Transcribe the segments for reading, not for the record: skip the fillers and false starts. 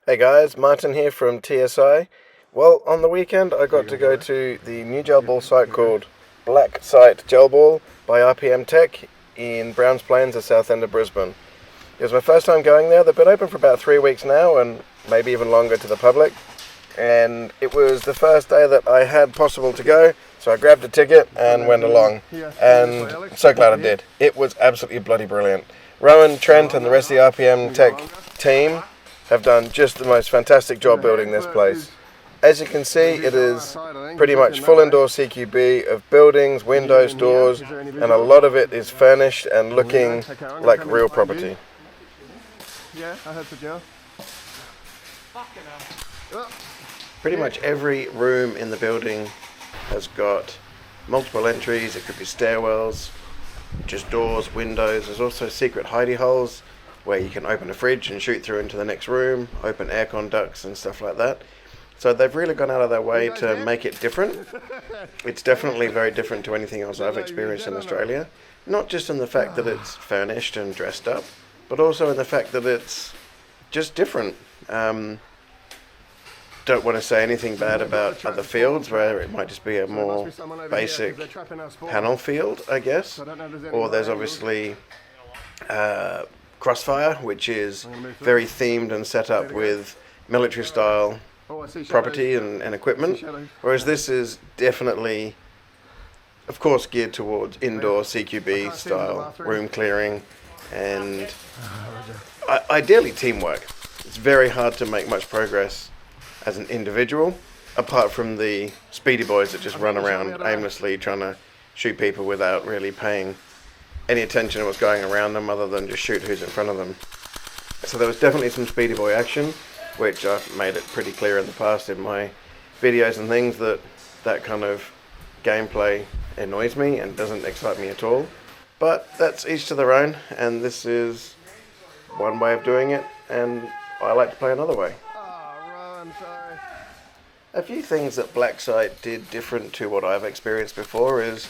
Hey guys, Martin here from TSI. Well, on the weekend I got to go to the new Gelball site called Blacksite Gelball by RPM Tech in Browns Plains, the south end of Brisbane. It was my first time going there. They've been open for about 3 weeks now and maybe even longer to the public. And it was the first day that I had possible to go, so I grabbed a ticket and went along. And I'm so glad I did. It was absolutely bloody brilliant. Rowan, Trent and the rest of the RPM Tech team have done just the most fantastic job building this place. As you can see, it is pretty much full indoor CQB of buildings, windows, doors, and a lot of it is furnished and looking like real property. Yeah, I heard for Joe. Pretty much every room in the building has got multiple entries. It could be stairwells, just doors, windows. There's also secret hidey holes where you can open a fridge and shoot through into the next room, open aircon ducts and stuff like that. So they've really gone out of their way to make it different. It's definitely very different to anything else I've experienced in Australia. Not just in the fact that it's furnished and dressed up, but also in the fact that it's just different. Don't want to say anything bad about other fields where it might just be a more basic panel field, I guess. Or there's obviously Crossfire, which is very themed and set up with military style property and equipment, whereas this is definitely, of course, geared towards indoor CQB style room clearing and ideally teamwork. It's very hard to make much progress as an individual, apart from the speedy boys that just run around aimlessly trying to shoot people without really paying any attention to what's going around them other than just shoot who's in front of them. So there was definitely some speedy boy action, which I've made it pretty clear in the past in my videos and things that kind of gameplay annoys me and doesn't excite me at all. But that's each to their own, and this is one way of doing it, and I like to play another way. A few things that Blacksite did different to what I've experienced before is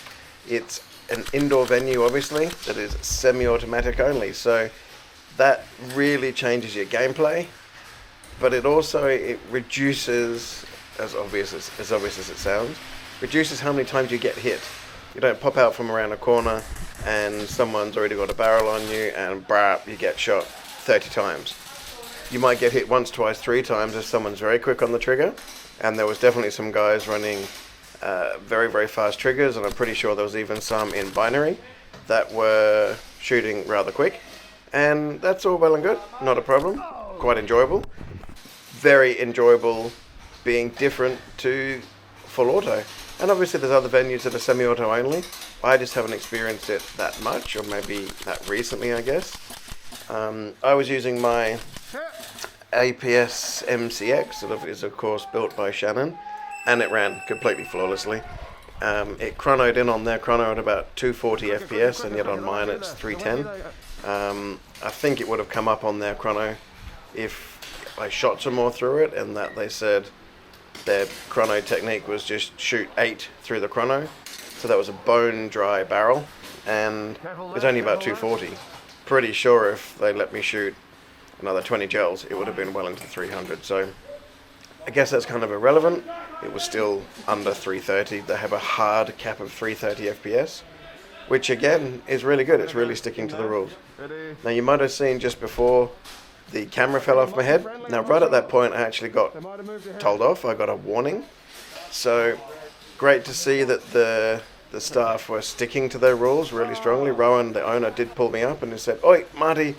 it's an indoor venue, obviously, that is semi-automatic only, so that really changes your gameplay, but it reduces, as obvious as it sounds, reduces how many times you get hit. You don't pop out from around a corner and someone's already got a barrel on you and brap, you get shot 30 times. You might get hit once, twice, 3 times if someone's very quick on the trigger, and there was definitely some guys running very, very fast triggers, and I'm pretty sure there was even some in binary that were shooting rather quick, and that's all well and good, not a problem, quite enjoyable. Very enjoyable being different to full auto. And obviously there's other venues that are semi-auto only. I just haven't experienced it that much, or maybe that recently, I guess. I was using my APS MCX, that is of course built by Shannon, and it ran completely flawlessly. It chronoed in on their chrono at about 240 FPS, and yet on mine it's 310. I think it would have come up on their chrono if I shot some more through it, and that they said their chrono technique was just shoot 8 through the chrono. So that was a bone dry barrel, and it was only about 240. Pretty sure if they let me shoot another 20 gels, it would have been well into 300. So I guess that's kind of irrelevant. It was still under 330. They have a hard cap of 330 FPS, which again is really good. It's really sticking to the rules. Now you might have seen just before the camera fell off my head. Now right at that point I actually got told off. I got a warning. So great to see that the staff were sticking to their rules really strongly. Rowan, the owner, did pull me up and he said, "Oi, Marty,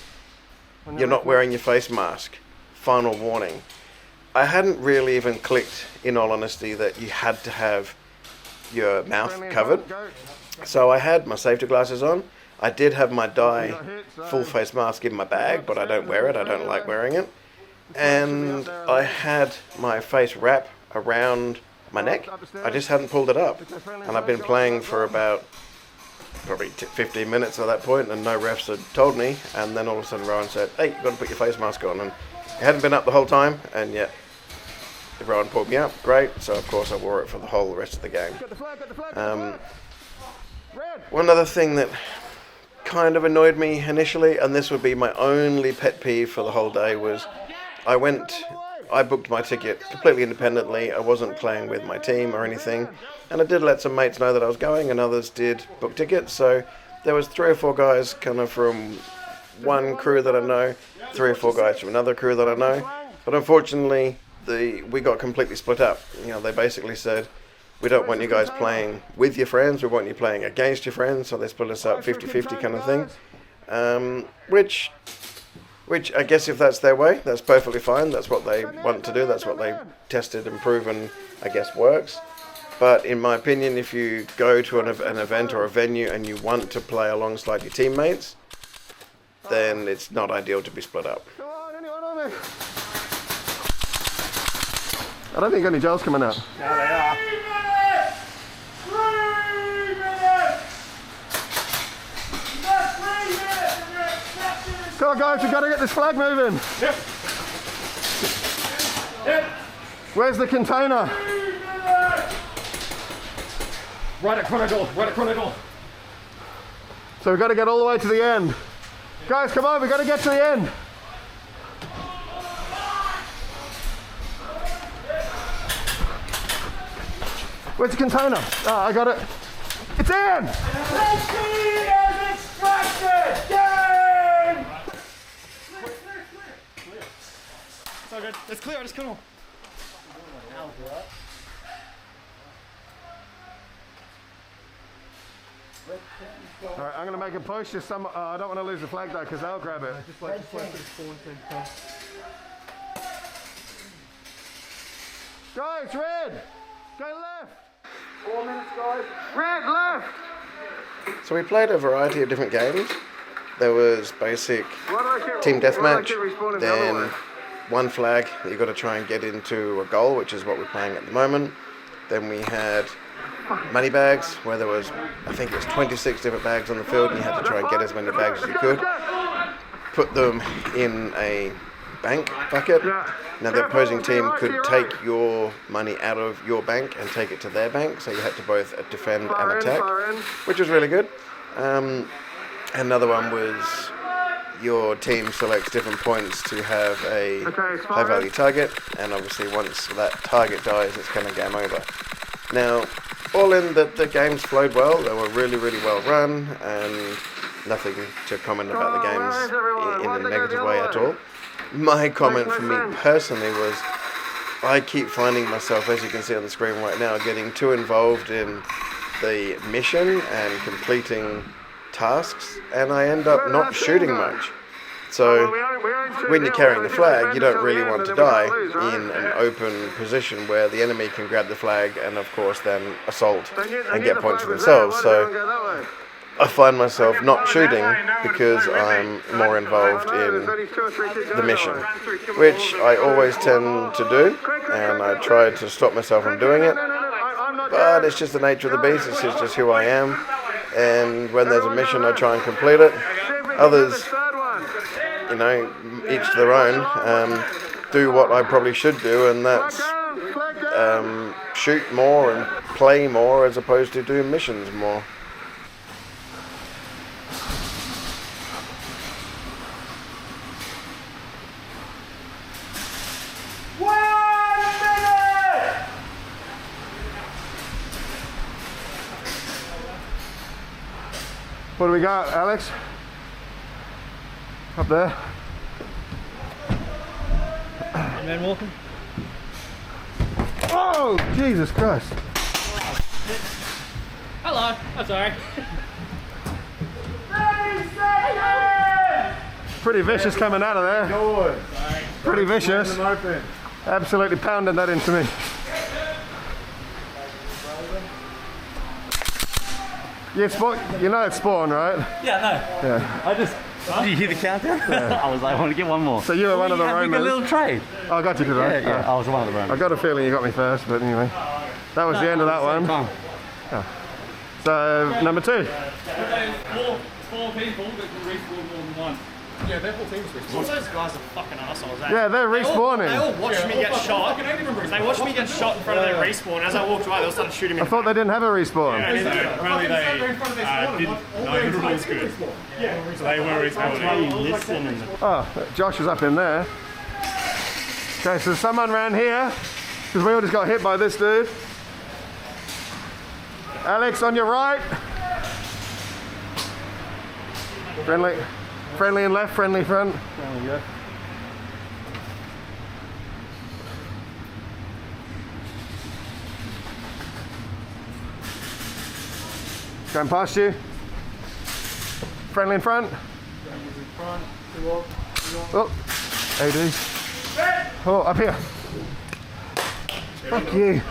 you're not wearing your face mask. Final warning." I hadn't really even clicked, in all honesty, that you had to have your mouth covered. So I had my safety glasses on. I did have my dye full face mask in my bag, but I don't wear it. I don't like wearing it. And I had my face wrap around my neck. I just hadn't pulled it up. And I've been playing for about probably 15 minutes at that point, and no refs had told me. And then all of a sudden Rowan said, "Hey, you've got to put your face mask on." And it hadn't been up the whole time, and yet Rowan pulled me up. Great. So of course I wore it for the whole rest of the game. One other thing that kind of annoyed me initially, and this would be my only pet peeve for the whole day, was I went I booked my ticket completely independently. I wasn't playing with my team or anything, and I did let some mates know that I was going, and others did book tickets. So there was 3 or 4 guys kind of from one crew that I know, 3 or 4 guys from another crew that I know. But unfortunately, we got completely split up. You know, they basically said, we don't want you guys playing with your friends, we want you playing against your friends. So they split us up 50-50 kind of thing. Which I guess if that's their way, that's perfectly fine. That's what they want to do. That's what they tested and proven, I guess, works. But in my opinion, if you go to an event or a venue and you want to play alongside your teammates, then it's not ideal to be split up. Come on, anyone on me? I don't think any gel's coming out. Yeah, they are. Come on guys, we've got to get this flag moving. Yep. Yep. Where's the container? Right at Chronodoor, right at Chronodoor. So we've got to get all the way to the end. Guys, come on, we've got to get to the end. Where's the container? Oh, I got it. It's in! It's all good. It's clear, just come on. Alright, I'm going to make a push. Just I don't want to lose the flag though, because they'll grab it. Just wait for the spawn to come. Guys, red! Go left! 4 minutes, guys. Red, left! So we played a variety of different games. There was basic team deathmatch, then one flag that you've got to try and get into a goal, which is what we're playing at the moment. Then we had money bags, where there was, I think it was 26 different bags on the field, and you had to try and get as many bags as you could. Put them in a bank bucket. Now the opposing team could take your money out of your bank and take it to their bank, so you had to both defend and attack, which was really good. Another one was your team selects different points to have a high value target, and obviously once that target dies, it's kind of game over. Now, all in the games flowed well. They were really, really well run, and nothing to comment about the games in a negative way at all. My comment for me personally was, I keep finding myself, as you can see on the screen right now, getting too involved in the mission and completing tasks, and I end up not shooting much. So when you're carrying the flag, you don't really want to die in an open position where the enemy can grab the flag and of course then assault and get points for themselves. So I find myself not shooting because I'm more involved in the mission, which I always tend to do, and I try to stop myself from doing it, but it's just the nature of the beast. It's just who I am, and when there's a mission I try and complete it. Others, you know, each to their own, do what I probably should do, and that's shoot more and play more as opposed to doing missions more. What do we got, Alex? Up there. Man walking. Oh, Jesus Christ. Hello, I'm sorry. Pretty vicious coming out of there. Pretty vicious. Absolutely pounding that into me. You know it's spawn, right? Yeah, no. Yeah. I just. Did you hear the countdown? Yeah. I was like, I want to get one more. So you were one of the We Romans. got a little trade. Oh, I got you, did I? Yeah, I was one of the I Romans. got a feeling you got me first, but anyway. That was the end of that one. So, number 2. Four people that can respawn more than one. Yeah, their whole team's respawn. Those guys are fucking assholes, eh? Yeah, they're respawning. They all watched me get shot. They watched me get shot in front of their respawn. As I walked away, they all started shooting me. I thought they didn't have a respawn. Apparently they didn't know the rules good. So they were respawning. Oh, Josh is up in there. Okay, so someone ran here, because we all just got hit by this dude. Alex, on your right. Friendly and left, friendly front. There we go. Going past you. Friendly in front. Oh, AD. Oh, up here. Fuck you.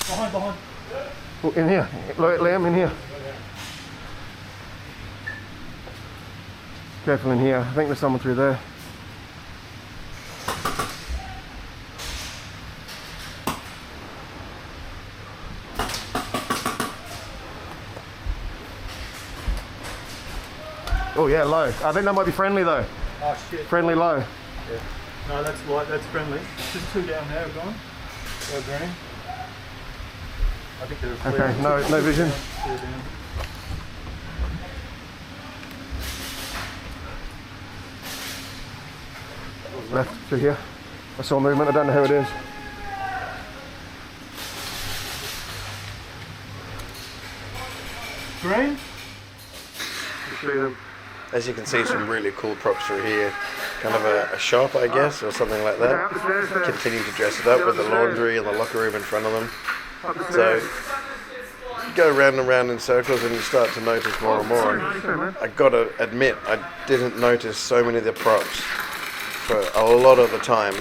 Behind. Oh, in here. Liam, in here. Careful in here. I think there's someone through there. Oh yeah, low. I think that might be friendly though. Oh shit. Friendly low. Yeah. No, that's light, that's friendly. Just two down there, gone. Go green. I think they're clear. Okay, no vision. Clear down. Left through here. I saw movement, I don't know who it is. Green? As you can see, some really cool props through here. Kind of a shop, I guess, or something like that. Continue to dress it up with the laundry and the locker room in front of them. So you go round and round in circles and you start to notice more and more. And I gotta admit, I didn't notice so many of the props for a lot of the time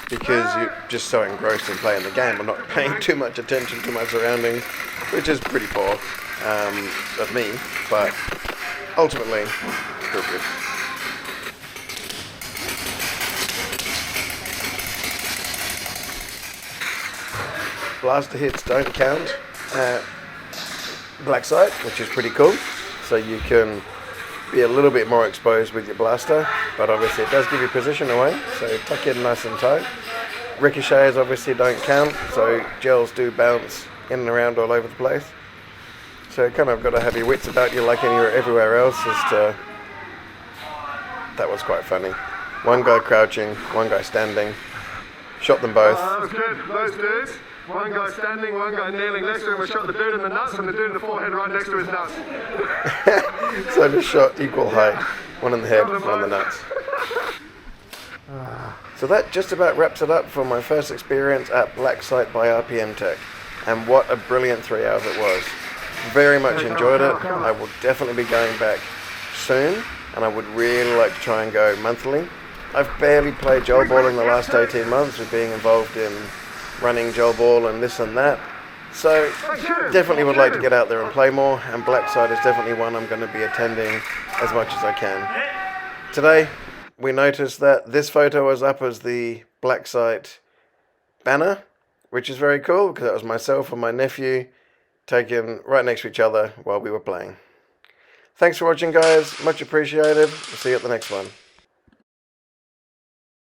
because you're just so engrossed in playing the game and not paying too much attention to my surroundings, which is pretty poor of me, but ultimately, still good. Blaster hits don't count at Blacksite, which is pretty cool. So you can be a little bit more exposed with your blaster, but obviously it does give you position away, so tuck in nice and tight. Ricochets obviously don't count, so gels do bounce in and around all over the place. So kind of got to have your wits about you like everywhere else. That was quite funny. One guy crouching, one guy standing. Shot them both. That was good. Those dudes. One guy standing, one guy kneeling next to him. I shot the dude in the nuts and the dude in the forehead right next to his nuts. So just shot equal height. One in the head, one in the nuts. So that just about wraps it up for my first experience at Blacksite by RPM Tech. And what a brilliant 3 hours it was. Very much enjoyed it. I will definitely be going back soon, and I would really like to try and go monthly. I've barely played Gelball in the last 18 months with being involved in running Gelball and this and that. So definitely would like to get out there and play more, and Blacksite is definitely one I'm going to be attending as much as I can. Today we noticed that this photo was up as the Blacksite banner, which is very cool because that was myself and my nephew taken right next to each other while we were playing. Thanks for watching, guys. Much appreciated. We'll see you at the next one.